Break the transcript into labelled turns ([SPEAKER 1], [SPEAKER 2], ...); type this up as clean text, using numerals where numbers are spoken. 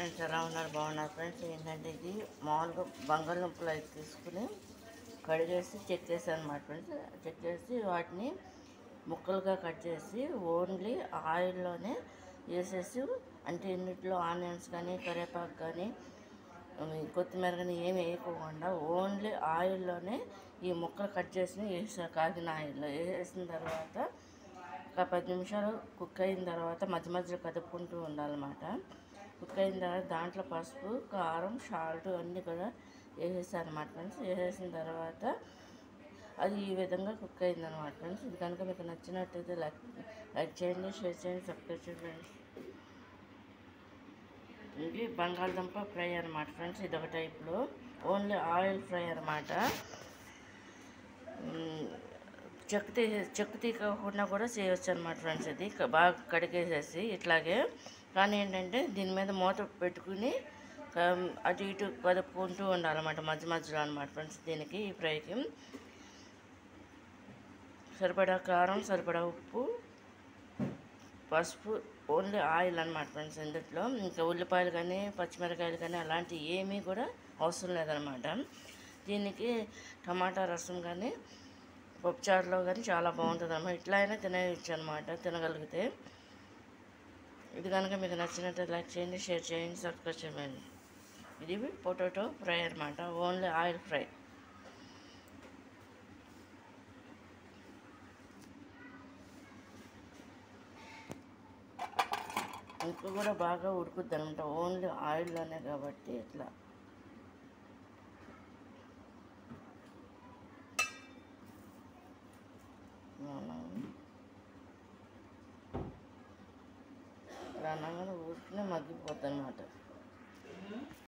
[SPEAKER 1] Friends ఎలా ఉన్నారు? బాగున్నారు ఫ్రెండ్స్. ఏంటంటే ఇది మామూలుగా బంగాళదుంపలు అయితే తీసుకుని కడిగేసి చెక్ చేశాను అనమాట ఫ్రెండ్స్. చెక్ చేసి వాటిని ముక్కలుగా కట్ చేసి ఓన్లీ ఆయిల్లోనే వేసేసి, అంటే ఇన్నిట్లో ఆనియన్స్ కానీ కరివేపాకు కానీ కొత్తిమీర కానీ ఏమి వేయకుండా ఓన్లీ ఆయిల్లోనే ఈ ముక్కలు కట్ చేసి వేసాను. కాగిన ఆయిల్లో వేసిన తర్వాత ఒక 10 నిమిషాలు కుక్ అయిన తర్వాత మధ్య మధ్యలో కదుపుకుంటూ ఉండాలన్నమాట. కుక్ అయిన తర్వాత దాంట్లో పసుపు, కారం, సాల్ట్ అన్నీ కూడా వేసేసాను అనమాట ఫ్రెండ్స్. వేసేసిన తర్వాత అది ఈ విధంగా కుక్ అయిందనమాట ఫ్రెండ్స్. ఇది కనుక మీకు నచ్చినట్టయితే లైక్ చేయండి, షేర్ చేయండి, సబ్స్క్రైబ్ చేయండి ఫ్రెండ్స్. ఇది బంగాళదుంప ఫ్రై అనమాట ఫ్రెండ్స్. ఇది ఒక టైప్లో ఓన్లీ ఆయిల్ ఫ్రై అనమాట. చెక్కు తీయకుండా కూడా చేయవచ్చు అనమాట ఫ్రెండ్స్. ఇది బాగా కడిగేసేసి ఇట్లాగే. కానీ ఏంటంటే దీని మీద మూత పెట్టుకుని అటు ఇటు కదుపుకుంటూ ఉండాలన్నమాట మధ్య మధ్యలో అనమాట ఫ్రెండ్స్. దీనికి ఈ ఫ్రైకి సరిపడా కారం, సరిపడా ఉప్పు, పసుపు, ఓన్లీ ఆయిల్ అనమాట ఫ్రెండ్స్. ఇందులో ఇంకా ఉల్లిపాయలు కానీ పచ్చిమిరకాయలు కానీ అలాంటివి ఏమీ కూడా అవసరం లేదనమాట. దీనికి టమాటా రసం కానీ పప్పుచారులో కానీ చాలా బాగుంటుంది అన్నమాట. ఇట్లా అయినా తినేయచ్చు అనమాట, తినగలిగితే. ఇది కనుక మీకు నచ్చినట్టు లైక్ చేయండి, షేర్ చేయండి, సబ్స్క్రైబ్ చేయండి. ఇది పొటాటో ఫ్రై అనమాట, ఓన్లీ ఆయిల్ ఫ్రై. ముక్క కూడా బాగా ఉడుకుద్ది అనమాట, ఓన్లీ ఆయిల్లోనే కాబట్టి. ఇట్లా అన్నగానే ఊరికనే మగ్గిపోతుంది అనమాట.